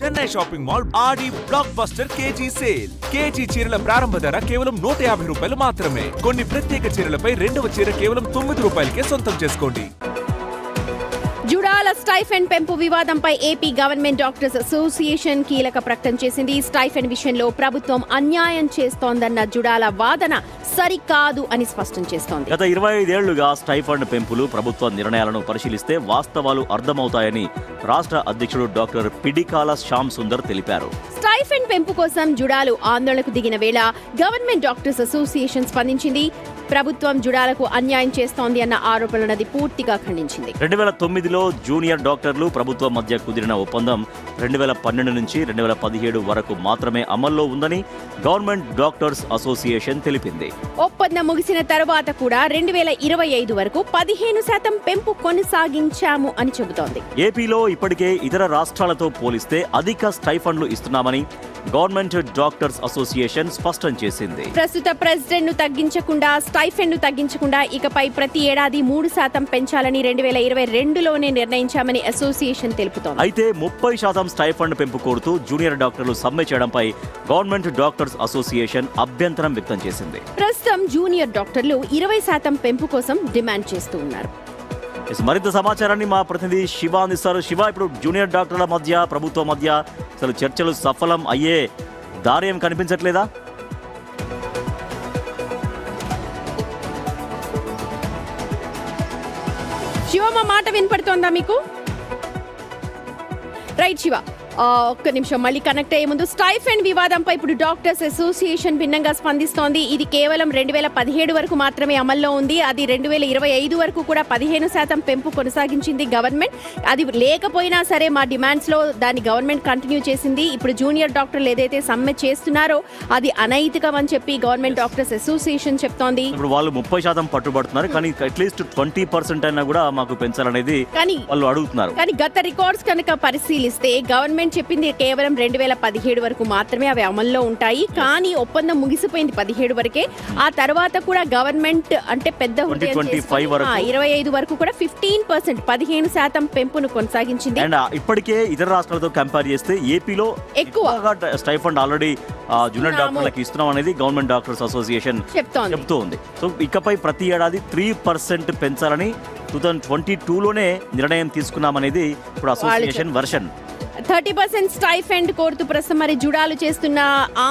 Chennai shopping mall Aadi blockbuster KG sale. KG చీరల ప్రారంభ ధర కేవలం 150 రూపాయలు మాత్రమే. కొన్ని ప్రత్యేక చీరలపై రెండవ చీర కేవలం 9 రూపాయలకే సొంతం చేసుకోండి. జుడాల స్టైఫెండ్ పెంపు వివాదంపై ఏపీ గవర్నమెంట్ డాక్టర్స్ అసోసియేషన్ కీలక ప్రకటన చేసింది. స్టైఫెండ్ విషయంలో ప్రభుత్వం అన్యాయం చేస్తోందన్న జుడాల వాదన సరికాదు అని స్పష్టం చేస్తోంది. గత 25 ఏళ్లుగా స్టైఫండ్ పెంపులు ప్రభుత్వ నిర్ణయాలను పరిశీలిస్తే వాస్తవాలు అర్థమవుతాయని రాష్ట్ర అధ్యక్షుడు డాక్టర్ పిడికాల శ్యామ్ సుందర్ తెలిపారు. స్టైఫెండ్ పెంపు కోసం జుడాలు ఆందోళనకు దిగిన వేళ గవర్నమెంట్ డాక్టర్స్ అసోసియేషన్ స్పందించింది. ప్రభుత్వం జుడాలకు అన్యాయం చేస్తోంది అన్న ఆరోపణలది పూర్తిగా ఖండించింది. 2009లో జూనియర్ డాక్టర్లు ప్రభుత్వం మధ్య కుదిరిన ఒప్పందం 2012 నుంచి 2017 వరకు మాత్రమే అమల్లో ఉందని గవర్నమెంట్ డాక్టర్స్ అసోసియేషన్ తెలిపింది. ఒప్పందం ముగిసిన తర్వాత కూడా 2025 వరకు 15% పెంపు కొనసాగించాము అని చెబుతోంది. ఏపీలో ఇప్పటికే ఇతర రాష్ట్రాలతో పోలిస్తే అధిక స్టైఫండ్లు ఇస్తున్నామని గవర్నమెంట్ డాక్టర్స్ అసోసియేషన్ స్పష్టం చేసింది. ప్రస్తుత ప్రెసిడెంట్ ను తగ్గించకుండా స్టైఫెండ్ ను తగ్గించకుండా ఇకపై ప్రతి ఏడాది 3% పెంచాలని 2022లోనే నిర్ణయించామని అసోసియేషన్ తెలుపుతోంది. అయితే 30% స్టైఫండ్ పెంపు కోరుతూ జూనియర్ డాక్టర్లు సమ్మె చేయడంపై గవర్నమెంట్ డాక్టర్స్ అసోసియేషన్ అభ్యంతరం వ్యక్తం చేసింది. ప్రస్తుతం జూనియర్ డాక్టర్లు 20% పెంపు కోసం డిమాండ్ చేస్తూ ఉన్నారు. మరింత సమాచారాన్ని మా ప్రతినిధి శివ అందిస్తారు. శివ, ఇప్పుడు జూనియర్ డాక్టర్ల మధ్య ప్రభుత్వం మధ్య అసలు చర్చలు సఫలం అయ్యే దారి ఏం కనిపించట్లేదా? శివ, మా మాట వినపడుతోందా మీకు? రైట్ శివ, ఒక్క నిమిషం మళ్ళీ కనెక్ట్ అయ్యే ముందు స్టైఫెండ్ వివాదంపై ఇప్పుడు డాక్టర్స్ అసోసియేషన్ భిన్నంగా స్పందిస్తోంది. ఇది కేవలం 2017 వరకు మాత్రమే అమల్లో ఉంది. అది 2025 వరకు కూడా 15% పెంపు కొనసాగించింది గవర్నమెంట్. అది లేకపోయినా సరే మా డిమాండ్స్ లో దాన్ని గవర్నమెంట్ కంటిన్యూ చేసింది. ఇప్పుడు జూనియర్ డాక్టర్లు ఏదైతే సమ్మె చేస్తున్నారో అది అనైతికం అని చెప్పి గవర్నమెంట్ డాక్టర్స్ అసోసియేషన్ చెప్తోంది. ఇప్పుడు వాళ్ళు 30% పట్టుబడుతున్నారు, కానీ అట్లీస్ట్ 20% అయినా కూడా మాకు పెంచాలనేది వాళ్ళు అడుగుతున్నారు. కానీ గత రికార్డ్స్ కనుక పరిశీలిస్తే గవర్నమెంట్ చెప్పింది కేవలం 2017 వరకు మాత్రమే అవి అమల్లో ఉంటాయి. కానీ ఒప్పందం ముగిసిపోయింది 17 వరకే. ఆ తర్వాత కూడా గవర్నమెంట్ అంటే పెద్ద 25 వరకు కూడా 15% పెంపును కొనసాగించింది. ఇప్పటికే ఇతర రాష్ట్రాలతో కంపేర్ చేస్తే ఏపీలో ఎక్కువ స్టైఫండ్ ఆల్రెడీ జూనియర్ డాక్టర్లకు ఇస్తున్నాం అనేది గవర్నమెంట్ డాక్టర్స్ అసోసియేషన్ చెప్తోంది. సో ఇకపై ప్రతి ఏడాది 3% పెంచాలని 2022లోనే నిర్ణయం తీసుకున్నామనేది ఇప్పుడు అసోసియేషన్ వర్షన్. 30% స్టైఫెండ్ కోరుతూ ప్రస్తుతం మరి జుడాలు చేస్తున్న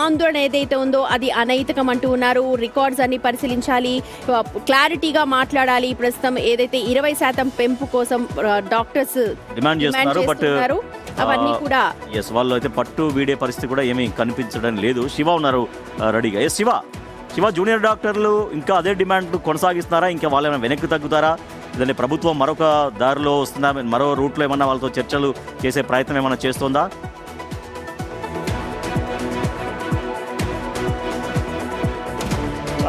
ఆందోళన ఏదైతే ఉందో అది అనైతికం అంటూ ఉన్నారు. రికార్డ్స్ అన్ని పరిశీలించాలి, క్లారిటీగా మాట్లాడాలి. ప్రస్తుతం ఏదైతే 20% పెంపు కోసం డాక్టర్స్ డిమాండ్ చేస్తున్నారు, బట్ అవన్నీ కూడా వాళ్ళు అయితే పట్టు వీడే పరిస్థితి కూడా ఏమీ కనిపించడం లేదు. శివ ఉన్నారు రెడీగా. శివ, జూనియర్ డాక్టర్లు ఇంకా అదే డిమాండ్ కొనసాగిస్తున్నారా? ఇంకా వాళ్ళు ఏమైనా వెనక్కి తగ్గుతారా? లేదంటే ప్రభుత్వం మరొక దారిలో వస్తుందా? మరో రూట్లో ఏమన్నా వాళ్ళతో చర్చలు చేసే ప్రయత్నం ఏమైనా చేస్తుందా?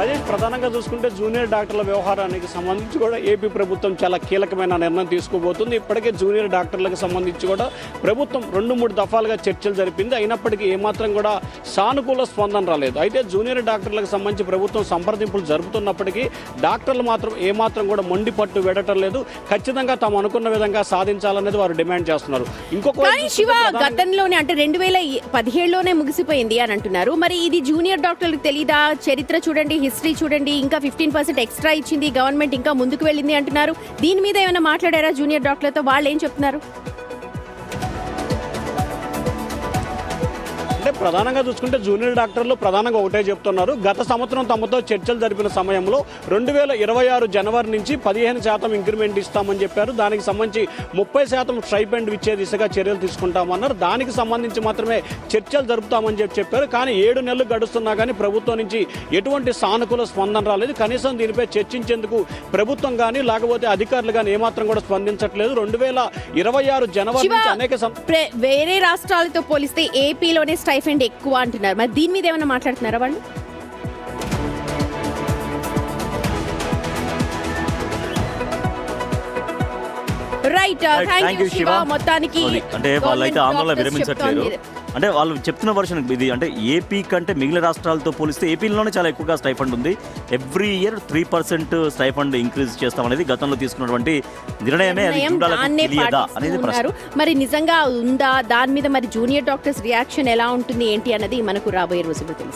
అదే ప్రధానంగా చూసుకుంటే జూనియర్ డాక్టర్ల వ్యవహారానికి సంబంధించి కూడా ఏపీ ప్రభుత్వం చాలా కీలకమైన నిర్ణయం తీసుకోబోతుంది. ఇప్పటికే జూనియర్ డాక్టర్లకు సంబంధించి కూడా ప్రభుత్వం 2-3 దఫాలుగా చర్చలు జరిపింది. అయినప్పటికీ ఏమాత్రం కూడా సానుకూల స్పందన రాలేదు. అయితే జూనియర్ డాక్టర్లకు సంబంధించి ప్రభుత్వం సంప్రదింపులు జరుపుతున్నప్పటికీ డాక్టర్లు మాత్రం ఏమాత్రం కూడా మొండి పట్టు వెడటం లేదు. ఖచ్చితంగా తాము అనుకున్న విధంగా సాధించాలనేది వారు డిమాండ్ చేస్తున్నారు. శివ, గతంలోనే అంటే 2017లోనే ముగిసిపోయింది అని అంటున్నారు. మరి ఇది జూనియర్ డాక్టర్లకు తెలీదా? చరిత్ర చూడండి, హిస్టరీ చూడండి, ఇంకా 15% ఎక్స్ట్రా ఇచ్చింది గవర్నమెంట్, ఇంకా ముందుకు వెళ్ళింది అంటున్నారు. దీని మీద ఏమైనా మాట్లాడారా జూనియర్ డాక్టర్లతో? వాళ్ళు ఏం చెప్తున్నారు? అంటే ప్రధానంగా చూసుకుంటే జూనియర్ డాక్టర్లు ప్రధానంగా ఒకటే చెప్తున్నారు. గత సంవత్సరం తమతో చర్చలు జరిపిన సమయంలో 2026 జనవరి నుంచి 15% ఇంక్రిమెంట్ ఇస్తామని చెప్పారు. దానికి సంబంధించి 30% స్టైపెండ్ ఇచ్చే దిశగా చర్యలు తీసుకుంటామన్నారు. దానికి సంబంధించి మాత్రమే చర్చలు జరుపుతామని చెప్పారు. కానీ 7 నెలలు గడుస్తున్నా కానీ ప్రభుత్వం నుంచి ఎటువంటి సానుకూల స్పందన రాలేదు. కనీసం దీనిపై చర్చించేందుకు ప్రభుత్వం కానీ లేకపోతే అధికారులు కానీ ఏమాత్రం కూడా స్పందించట్లేదు. 2026 జనవరి నుంచి అనేక వేరే రాష్ట్రాలతో పోలిస్తే ఏపీలోనే స్టైఫెండ్ ఎక్కువ అంటున్నారు. మరి దీని మీద ఏమైనా మాట్లాడుతున్నారా వాళ్ళు? Right thank you Shiva. మొత్తానికి అంటే వాళ్ళైతే గవర్నమెంట్ ఆందోళన డాక్టర్స్ విరమించట్లేదు. చెప్తోంది. అంటే వాళ్ళు చెప్తున్న వర్షన్ ఇది, అంటే ఏపీ కంటే మిగిలిన రాష్ట్రాలతో పోలిస్తే ఏపీలోనే చాలా ఎక్కువగా స్టైఫండ్ ఉంది. ఎవ్రీ ఇయర్ 3% స్టైఫండ్ ఇంక్రీజ్ చేస్తామనేది గతంలో తీసుకున్నటువంటి నిర్ణయమే. అది చూడాలని దాన్నే తెలియదా అనేది ప్రశ్న. పాటిస్తున్నారు. మరి నిజంగా ఉందా దాని మీద మరి జూనియర్ డాక్టర్స్ రియాక్షన్ ఎలా ఉంటుంది ఏంటి అన్నది మనకు రాబోయే రోజుల్లో తెలుస్తుంది.